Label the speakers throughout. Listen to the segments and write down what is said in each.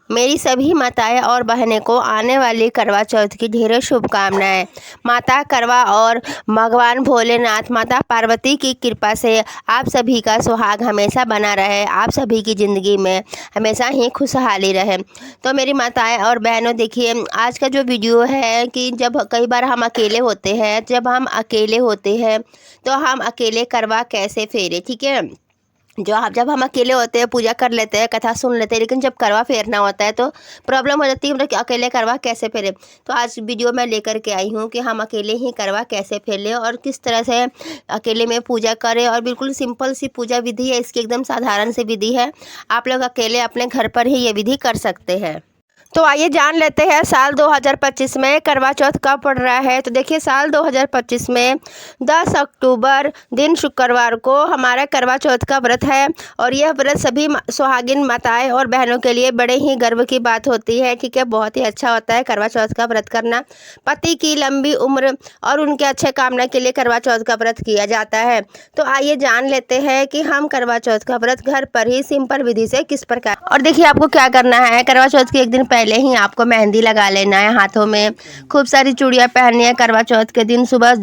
Speaker 1: मेरी सभी माताएं और बहनें को आने वाली करवा चौथ की ढेरों शुभकामनाएं। माता करवा और भगवान भोलेनाथ माता पार्वती की कृपा से आप सभी का सुहाग हमेशा बना रहे, आप सभी की ज़िंदगी में हमेशा ही खुशहाली रहे। तो मेरी माताएं और बहनों, देखिए आज का जो वीडियो है कि जब कई बार हम अकेले होते हैं, तो हम अकेले करवा कैसे फेरे, ठीक है। जब हम अकेले होते हैं पूजा कर लेते हैं, कथा सुन लेते हैं, लेकिन जब करवा फेरना होता है तो प्रॉब्लम हो जाती है हम लोग कि अकेले करवा कैसे फेरे। तो आज वीडियो मैं लेकर के आई हूँ कि हम अकेले ही करवा कैसे फेर लें और किस तरह से अकेले में पूजा करें। और बिल्कुल सिंपल सी पूजा विधि है, इसकी एकदम साधारण सी विधि है। आप लोग अकेले अपने घर पर ही ये विधि कर सकते हैं। तो आइए जान लेते हैं साल 2025 में करवा चौथ कब पड़ रहा है। तो देखिए साल 2025 में 10 अक्टूबर दिन शुक्रवार को हमारा करवा चौथ का व्रत है। और यह व्रत सभी सुहागिन माताएं और बहनों के लिए बड़े ही गर्व की बात होती है, ठीक है। बहुत ही अच्छा होता है करवा चौथ का व्रत करना। पति की लंबी उम्र और उनके अच्छे कामना के लिए करवा चौथ का व्रत किया जाता है। तो आइए जान लेते हैं कि हम करवा चौथ का व्रत घर पर ही सिंपल विधि से किस प्रकार। और देखिए आपको क्या करना है, करवा चौथ के एक दिन पहले ही आपको मेहंदी लगा लेना है हाथों में। खूब सारी चूड़ियाँ पहननी है। करवा चौथ के दिन सुबह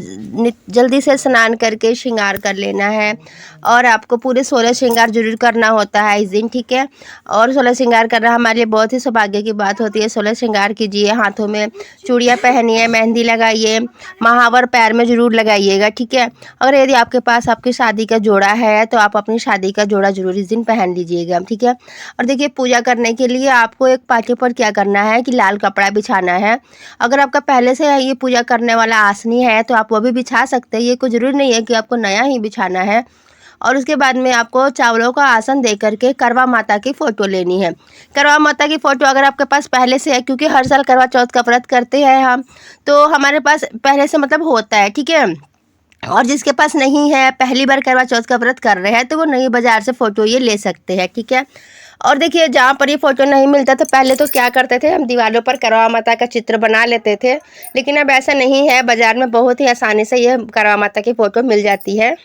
Speaker 1: जल्दी से स्नान करके श्रृंगार कर लेना है। और आपको पूरे 16 श्रृंगार जरूर करना होता है इस दिन, ठीक है। और 16 श्रृंगार करना हमारे लिए बहुत ही सौभाग्य की बात होती है। 16 श्रृंगार कीजिए, हाथों में चूड़ियाँ पहनिए, मेहंदी लगाइए, महावर पैर में जरूर लगाइएगा, ठीक है। अगर यदि आपके पास आपकी शादी का जोड़ा है तो आप अपनी शादी का जोड़ा जरूर इस दिन पहन लीजिएगा, ठीक है। और देखिए पूजा करने के लिए आपको एक पाटे पर क्या करना है कि लाल कपड़ा बिछाना है। अगर आपका पहले से ये पूजा करने वाला आसनी है तो आप वो भी बिछा सकते हैं, ये कोई ज़रूरी नहीं है कि आपको नया ही बिछाना है। और उसके बाद में आपको चावलों का आसन दे करके करवा माता की फ़ोटो लेनी है। करवा माता की फ़ोटो अगर आपके पास पहले से है, क्योंकि हर साल करवा चौथ का व्रत करते हैं हम, तो हमारे पास पहले से मतलब होता है, ठीक है। और जिसके पास नहीं है, पहली बार करवा चौथ का व्रत कर रहे हैं, तो वो नई बाज़ार से फ़ोटो ये ले सकते हैं, ठीक है। और देखिए जहाँ पर ये फ़ोटो नहीं मिलता तो पहले तो क्या करते थे, हम दीवारों पर करवा माता का चित्र बना लेते थे, लेकिन अब ऐसा नहीं है। बाज़ार में बहुत ही आसानी से ये करवा माता की फ़ोटो मिल जाती है।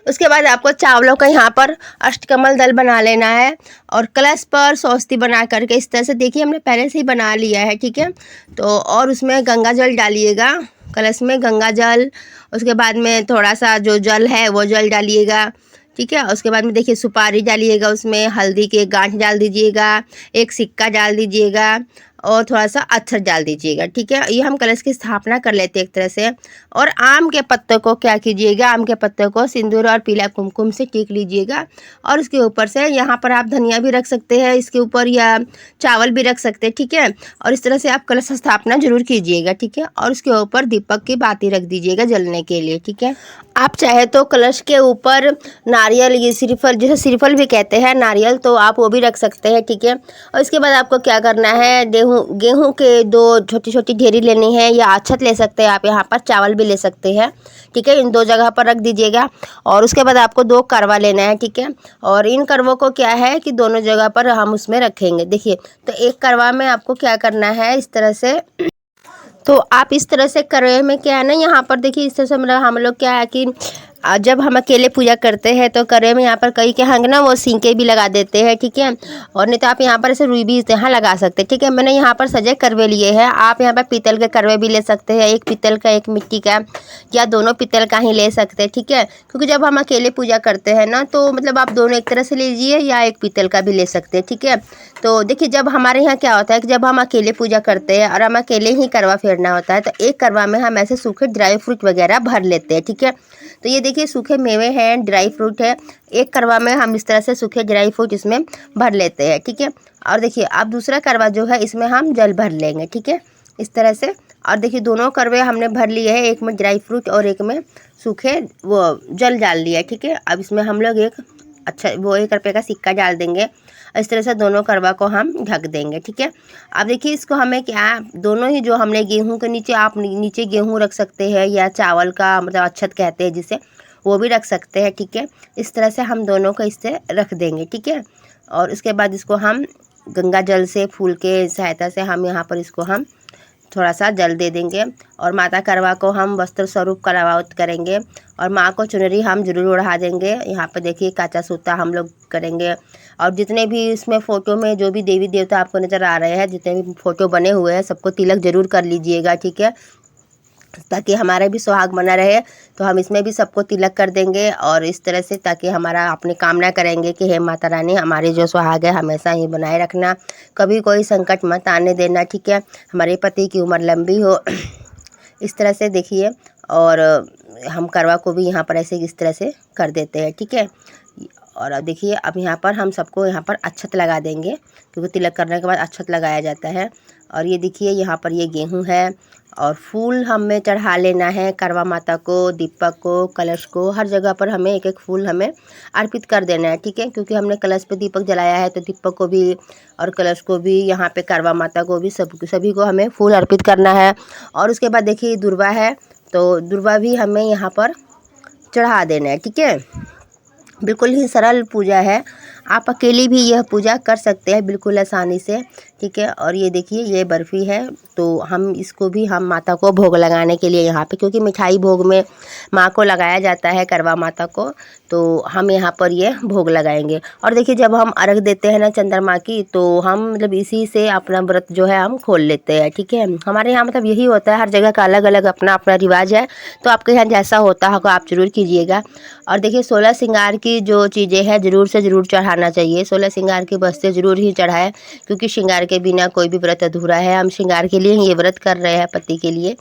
Speaker 1: उसके बाद आपको चावलों का यहाँ पर अष्टकमल दल बना लेना है और कलश पर स्वस्ति बना करके इस तरह से, देखिए हमने पहले से ही बना लिया है, ठीक है। तो और उसमें गंगा जल डालिएगा, कलश में गंगा जल। उसके बाद में थोड़ा सा जो जल है वो जल डालिएगा, ठीक है। उसके बाद में देखिए सुपारी डालिएगा, उसमें हल्दी के गांठ डाल दीजिएगा, एक सिक्का डाल दीजिएगा और थोड़ा सा अक्षत डाल दीजिएगा, ठीक है। ये हम कलश की स्थापना कर लेते हैं एक तरह से। और आम के पत्तों को क्या कीजिएगा, आम के पत्तों को सिंदूर और पीला कुमकुम से टीक लीजिएगा। और उसके ऊपर से यहाँ पर आप धनिया भी रख सकते हैं इसके ऊपर, या चावल भी रख सकते हैं, ठीक है। और इस तरह से आप कलश स्थापना जरूर कीजिएगा, ठीक है। और उसके ऊपर दीपक की बाती रख दीजिएगा जलने के लिए, ठीक है। आप चाहे तो कलश के ऊपर नारियल, ये श्रीफल, जिसे श्रीफल भी कहते हैं नारियल, तो आप वो भी रख सकते हैं, ठीक है। और इसके बाद आपको क्या करना है, गेहूं के 2 छोटी छोटी ढेरी लेनी है, या अक्षत ले सकते हैं आप, यहाँ पर चावल भी ले सकते हैं, ठीक है। इन 2 जगह पर रख दीजिएगा। और उसके बाद आपको 2 करवा लेना है, ठीक है। और इन करवों को क्या है कि दोनों जगह पर हम उसमें रखेंगे। देखिए तो एक करवा में आपको क्या करना है, इस तरह से, तो आप इस तरह से करवे में क्या है ना, यहाँ पर देखिए इस तरह से मतलब हम लोग क्या है कि जब हम अकेले पूजा करते हैं तो करवे में यहाँ पर कई के हंग ना वो सिंके भी लगा देते हैं, ठीक है। और नहीं तो आप यहाँ पर ऐसे रुई भी यहाँ लगा सकते हैं, ठीक है। मैंने यहाँ पर सजे करवे लिए हैं। आप यहाँ पर पीतल के करवे भी ले सकते हैं, एक पीतल का एक मिट्टी का, या दोनों पीतल का ही ले सकते हैं, ठीक है। क्योंकि जब हम अकेले पूजा करते हैं ना तो मतलब आप दोनों एक तरह से लीजिए, या एक पीतल का भी ले सकते हैं, ठीक है। तो देखिए जब हमारे यहाँ क्या होता है कि जब हम अकेले पूजा करते हैं और हम अकेले ही करवा फेरना होता है, तो एक करवा में हम ऐसे सूखे ड्राई फ्रूट वगैरह भर लेते हैं, ठीक है। तो ये देखिए सूखे मेवे हैं, ड्राई फ्रूट है, एक करवा में हम इस तरह से सूखे ड्राई फ्रूट इसमें भर लेते हैं, ठीक है। और देखिए अब दूसरा करवा जो है इसमें हम जल भर लेंगे, ठीक है, इस तरह से। और देखिए दोनों करवे हमने भर लिए हैं, एक में ड्राई फ्रूट और एक में सूखे वो जल डाल लिया, ठीक है। अब इसमें हम लोग एक 1 रुपये का सिक्का डाल देंगे। इस तरह से दोनों करवा को हम ढक देंगे, ठीक है। अब देखिए इसको हमें क्या, दोनों ही जो हमने गेहूं के नीचे, आप नीचे गेहूं रख सकते हैं, या चावल का मतलब अक्षत कहते हैं जिसे, वो भी रख सकते हैं, ठीक है। इस तरह से हम दोनों को इससे रख देंगे, ठीक है। और उसके बाद इसको हम गंगा जल से, फूल के सहायता से हम यहाँ पर इसको हम थोड़ा सा जल दे देंगे। और माता करवा को हम वस्त्र स्वरूप करवावत करेंगे और माँ को चुनरी हम जरूर ओढ़ा देंगे। यहाँ पे देखिए काचा सूता हम लोग करेंगे और जितने भी इसमें फ़ोटो में जो भी देवी देवता आपको नज़र आ रहे हैं, जितने भी फ़ोटो बने हुए हैं, सबको तिलक ज़रूर कर लीजिएगा, ठीक है, ताकि हमारा भी सुहाग बना रहे। तो हम इसमें भी सबको तिलक कर देंगे और इस तरह से, ताकि हमारा अपनी कामना करेंगे कि हे माता रानी, हमारे जो सुहाग है हमेशा ही बनाए रखना, कभी कोई संकट मत आने देना, ठीक है, हमारे पति की उम्र लंबी हो। इस तरह से देखिए, और हम करवा को भी यहाँ पर ऐसे इस तरह से कर देते हैं, ठीक है। और अब देखिए, अब यहाँ पर हम सबको यहाँ पर अक्षत लगा देंगे, क्योंकि तिलक करने के बाद अक्षत लगाया जाता है। और ये देखिए, यहाँ पर ये गेहूँ है और फूल हमें चढ़ा लेना है करवा माता को, दीपक को, कलश को, हर जगह पर हमें एक एक फूल हमें अर्पित कर देना है, ठीक है, क्योंकि हमने कलश पे दीपक जलाया है, तो दीपक को भी और कलश को भी, यहाँ पे करवा माता को भी, सभी को हमें फूल अर्पित करना है। और उसके बाद देखिए दुर्वा है, तो दुर्वा भी हमें यहाँ पर चढ़ा देना है, ठीक है। बिल्कुल ही सरल पूजा है, आप अकेले भी यह पूजा कर सकते हैं बिल्कुल आसानी से, ठीक है। और ये देखिए, ये बर्फ़ी है, तो हम इसको भी हम माता को भोग लगाने के लिए यहाँ पे, क्योंकि मिठाई भोग में माँ को लगाया जाता है, करवा माता को, तो हम यहाँ पर ये भोग लगाएंगे। और देखिए, जब हम अर्घ देते हैं ना चंद्रमा की, तो हम मतलब इसी से अपना व्रत जो है हम खोल लेते हैं, ठीक है। हमारे यहाँ मतलब यही होता है, हर जगह का अलग अलग अपना अपना रिवाज है, तो आपके यहाँ जैसा होता होगा आप ज़रूर कीजिएगा। और देखिए, 16 श्रृंगार की जो चीज़ें हैं ज़रूर से ज़रूर चढ़ाना चाहिए, 16 श्रृंगार की वस्तुएं ज़रूर ही चढ़ाएं, क्योंकि श्रृंगार के बिना कोई भी व्रत अधूरा है। हम श्रृंगार के लिए ही ये व्रत कर रहे हैं, पति के लिए,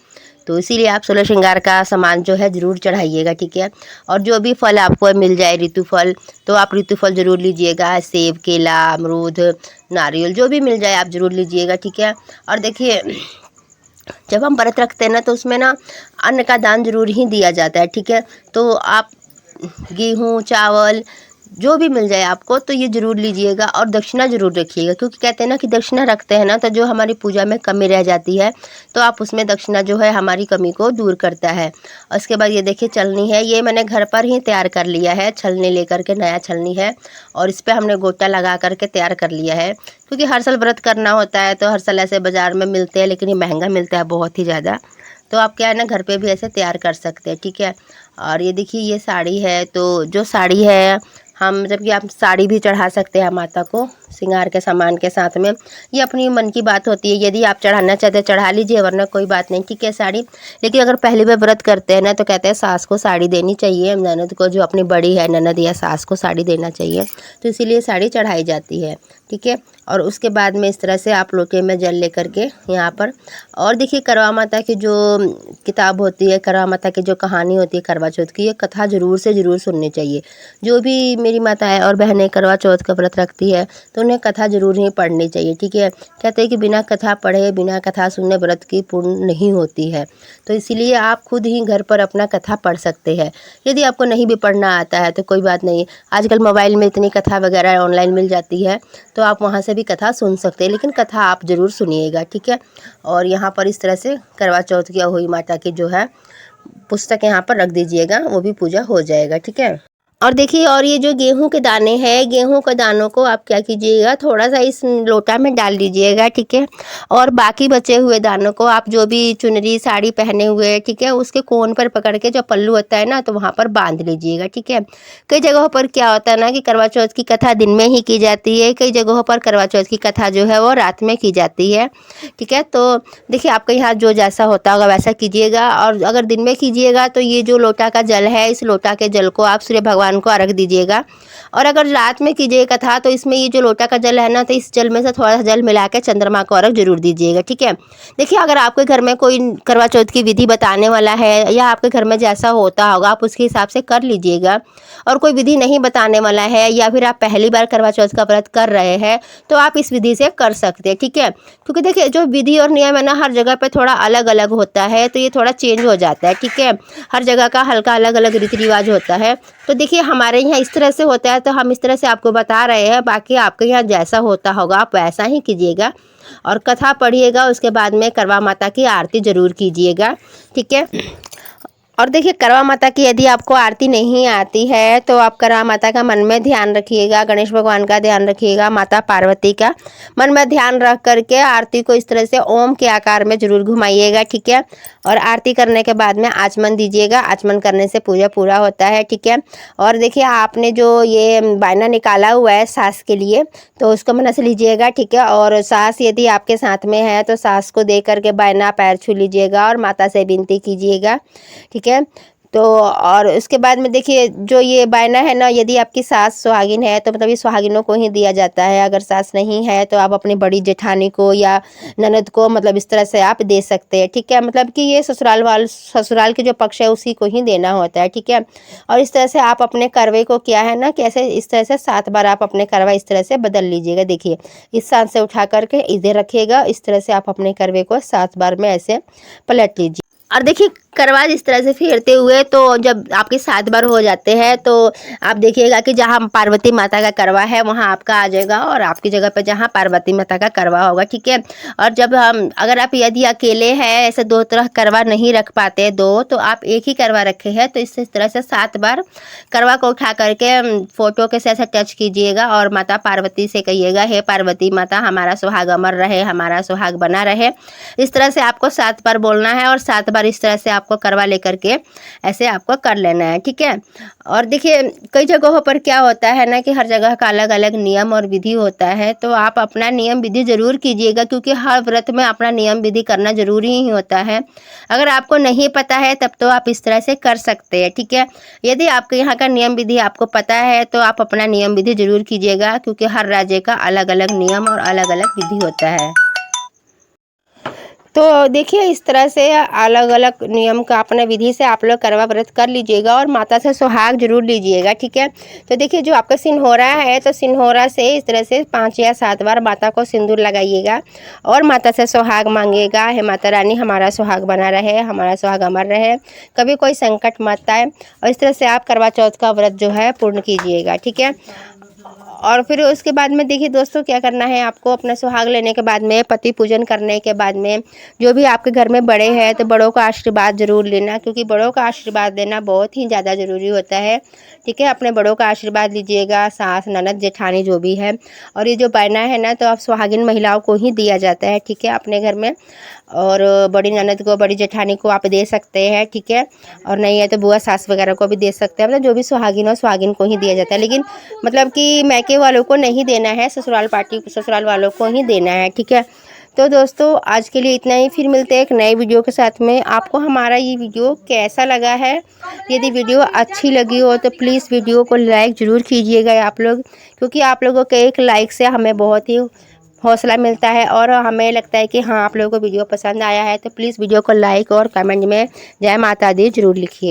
Speaker 1: तो इसीलिए आप 16 श्रृंगार का सामान जो है ज़रूर चढ़ाइएगा, ठीक है। और जो भी फल आपको मिल जाए, ऋतु फल, तो आप ऋतु फल ज़रूर लीजिएगा, सेब, केला, अमरूद, नारियल, जो भी मिल जाए आप ज़रूर लीजिएगा, ठीक है। और देखिए, जब हम व्रत रखते हैं ना, तो उसमें ना अन्न का दान जरूर ही दिया जाता है, ठीक है। तो आप गेहूँ, चावल, जो भी मिल जाए आपको, तो ये ज़रूर लीजिएगा और दक्षिणा ज़रूर रखिएगा, क्योंकि कहते हैं ना कि दक्षिणा रखते हैं ना, तो जो हमारी पूजा में कमी रह जाती है, तो आप उसमें दक्षिणा जो है हमारी कमी को दूर करता है। और उसके बाद ये देखिए, छलनी है, ये मैंने घर पर ही तैयार कर लिया है, छलनी लेकर के, नया छलनी है, और इस पर हमने गोटा लगा करके तैयार कर लिया है, क्योंकि हर साल व्रत करना होता है, तो हर साल ऐसे बाज़ार में मिलते हैं, लेकिन ये महंगा मिलता है बहुत ही ज़्यादा, तो आप क्या है ना, घर पे भी ऐसे तैयार कर सकते हैं, ठीक है। और ये देखिए, ये साड़ी है, तो जो साड़ी है हम, जबकि आप साड़ी भी चढ़ा सकते हैं माता को श्रृंगार के सामान के साथ में, ये अपनी मन की बात होती है, यदि आप चढ़ाना चाहते हैं चढ़ा लीजिए, वरना कोई बात नहीं, ठीक है, साड़ी। लेकिन अगर पहली बार व्रत करते हैं ना, तो कहते हैं सास को साड़ी देनी चाहिए, ननद को, जो अपनी बड़ी है ननद या सास को साड़ी देना चाहिए, तो इसीलिए साड़ी चढ़ाई जाती है, ठीक है। और उसके बाद में इस तरह से आप लोटे में जल लेकर के यहाँ पर, और देखिए, करवा माता की जो किताब होती है, करवा माता की जो कहानी होती है करवा चौथ की, ये कथा ज़रूर से ज़रूर सुननी चाहिए। जो भी मेरी माताएं और बहनें करवा चौथ का व्रत रखती है, तो उन्हें कथा ज़रूर ही पढ़नी चाहिए, ठीक है। कहते हैं कि बिना कथा पढ़े, बिना कथा सुने व्रत की पूर्ण नहीं होती है, तो इसीलिए आप खुद ही घर पर अपना कथा पढ़ सकते हैं। यदि आपको नहीं भी पढ़ना आता है तो कोई बात नहीं, आजकल मोबाइल में इतनी कथा वगैरह ऑनलाइन मिल जाती है, तो आप वहाँ से भी कथा सुन सकते हैं, लेकिन कथा आप ज़रूर सुनिएगा, ठीक है। और यहाँ पर इस तरह से करवा चौथ की अहोई माता की जो है पुस्तक यहाँ पर रख दीजिएगा, वो भी पूजा हो जाएगा, ठीक है। और देखिए, और ये जो गेहूं के दाने हैं, गेहूं के दानों को आप क्या कीजिएगा, थोड़ा सा इस लोटा में डाल दीजिएगा, ठीक है। और बाकी बचे हुए दानों को आप जो भी चुनरी साड़ी पहने हुए, ठीक है, उसके कोन पर पकड़ के, जो पल्लू होता है ना, तो वहाँ पर बांध लीजिएगा, ठीक है। कई जगहों पर क्या होता है ना कि करवा चौथ की कथा दिन में ही की जाती है, कई जगहों पर करवा चौथ की कथा जो है वो रात में की जाती है, ठीक है। तो देखिए, आपके यहाँ जो जैसा होता होगा वैसा कीजिएगा। और अगर दिन में कीजिएगा, तो ये जो लोटा का जल है, इस लोटा के जल को आप सूर्य भगवान को अर्घ दीजिएगा। और अगर रात में कीजिएगा कथा, तो इसमें ये जो लोटा का जल है ना, तो इस जल में से थोड़ा सा जल मिला के चंद्रमा को अर्घ जरूर दीजिएगा, ठीक है। देखिए, अगर आपके घर में कोई करवा चौथ की विधि बताने वाला है, या आपके घर में जैसा होता होगा आप उसके हिसाब से कर लीजिएगा। और कोई विधि नहीं बताने वाला है, या फिर आप पहली बार करवा चौथ का व्रत कर रहे हैं, तो आप इस विधि से कर सकते हैं, ठीक है। क्योंकि देखिए, जो विधि और नियम है ना, हर जगह पे थोड़ा अलग अलग होता है, तो ये थोड़ा चेंज हो जाता है, ठीक है। हर जगह का हल्का अलग अलग रीति रिवाज होता है। तो देखिए, हमारे यहाँ इस तरह से होता है, तो हम इस तरह से आपको बता रहे हैं, बाकी आपके यहाँ जैसा होता होगा आप वैसा ही कीजिएगा। और कथा पढ़िएगा, उसके बाद में करवा माता की आरती ज़रूर कीजिएगा, ठीक है। और देखिए करवा माता की यदि आपको आरती नहीं आती है तो आप करवा माता का मन में ध्यान रखिएगा, गणेश भगवान का ध्यान रखिएगा, माता पार्वती का मन में ध्यान रख करके आरती को इस तरह से ओम के आकार में जरूर घुमाइएगा, ठीक है। और आरती करने के बाद में आचमन दीजिएगा, आचमन करने से पूजा पूरा होता है, ठीक है। और देखिए आपने जो ये बायना निकाला हुआ है सास के लिए, तो उसको मन से लीजिएगा, ठीक है। और सास यदि आपके साथ में है तो सास को दे करके बायना पैर छू लीजिएगा और माता से विनती कीजिएगा, ठीक है। तो और उसके बाद में देखिए जो ये बायना है ना, यदि आपकी सास सुहागिन है तो मतलब ये सुहागिनों को ही दिया जाता है। अगर सास नहीं है तो आप अपनी बड़ी जेठानी को या ननद को मतलब इस तरह से आप दे सकते हैं, ठीक है। मतलब कि ये ससुराल के जो पक्ष है उसी को ही देना होता है, ठीक है। और इस तरह से आप अपने करवे को क्या है ना, कैसे इस तरह से 7 बार आप अपने करवा इस तरह से बदल लीजिएगा। देखिए इस सांस से उठा करके इधर रखिएगा, इस तरह से आप अपने करवे को 7 बार में ऐसे पलट लीजिए। और देखिए करवा इस तरह से फेरते हुए तो जब आपके 7 बार हो जाते हैं तो आप देखिएगा कि जहाँ पार्वती माता का करवा है वहाँ आपका आ जाएगा और आपकी जगह पे जहाँ पार्वती माता का करवा होगा, ठीक है। और जब हम अगर आप यदि अकेले हैं, ऐसे 2 तरह करवा नहीं रख पाते दो, तो आप एक ही करवा रखे हैं तो इस तरह से 7 बार करवा को उठा करके फोटो के से ऐसे टच कीजिएगा और माता पार्वती से कहिएगा, हे पार्वती माता हमारा सुहाग अमर रहे, हमारा सुहाग बना रहे। इस तरह से आपको 7 बार बोलना है और 7 बार इस तरह से आपको करवा लेकर के ऐसे आपको कर लेना है, ठीक है। और देखिए कई जगहों पर क्या होता है ना कि हर जगह का अलग अलग नियम और विधि होता है, तो आप अपना नियम विधि जरूर कीजिएगा क्योंकि हर व्रत में अपना नियम विधि करना जरूरी ही होता है। अगर आपको नहीं पता है तब तो आप इस तरह से कर सकते हैं, ठीक है। यदि आपके यहाँ का नियम विधि आपको पता है तो आप अपना नियम विधि जरूर कीजिएगा क्योंकि हर राज्य का अलग अलग नियम और अलग अलग विधि होता है। तो देखिए इस तरह से अलग अलग नियम का अपने विधि से आप लोग करवा व्रत कर लीजिएगा और माता से सुहाग जरूर लीजिएगा, ठीक है। तो देखिए जो आपका सिंहोरा है तो सिंहोरा से इस तरह से 5 या 7 बार माता को सिंदूर लगाइएगा और माता से सुहाग मांगिएगा, हे माता रानी हमारा सुहाग बना रहे, हमारा सुहाग अमर रहे, कभी कोई संकट मत आए। और इस तरह से आप करवा चौथ का व्रत जो है पूर्ण कीजिएगा, ठीक है। और फिर उसके बाद में देखिए दोस्तों क्या करना है आपको, अपना सुहाग लेने के बाद में पति पूजन करने के बाद में जो भी आपके घर में बड़े हैं तो बड़ों का आशीर्वाद जरूर लेना क्योंकि बड़ों का आशीर्वाद लेना बहुत ही ज़्यादा ज़रूरी होता है, ठीक है। अपने बड़ों का आशीर्वाद लीजिएगा, सास ननद जेठानी जो भी है। और ये जो बायना है ना तो आप सुहागिन महिलाओं को ही दिया जाता है, ठीक है, अपने घर में। और बड़ी ननद को बड़ी जेठानी को आप दे सकते हैं, ठीक है। और नहीं है तो बुआ सास वगैरह को भी दे सकते हैं, मतलब जो भी सुहागिन हो सुहागिन को ही दिया जाता है। लेकिन मतलब कि मैके वालों को नहीं देना है, ससुराल वालों को ही देना है, ठीक है। तो दोस्तों आज के लिए इतना ही, फिर मिलते हैं एक नए वीडियो के साथ में। आपको हमारा ये वीडियो कैसा लगा है, यदि वीडियो अच्छी लगी हो तो प्लीज़ वीडियो को लाइक ज़रूर कीजिएगा आप लोग क्योंकि आप लोगों के एक लाइक से हमें बहुत ही हौसला मिलता है और हमें लगता है कि हाँ आप लोगों को वीडियो पसंद आया है। तो प्लीज़ वीडियो को लाइक और कमेंट में जय माता दी जरूर लिखिए।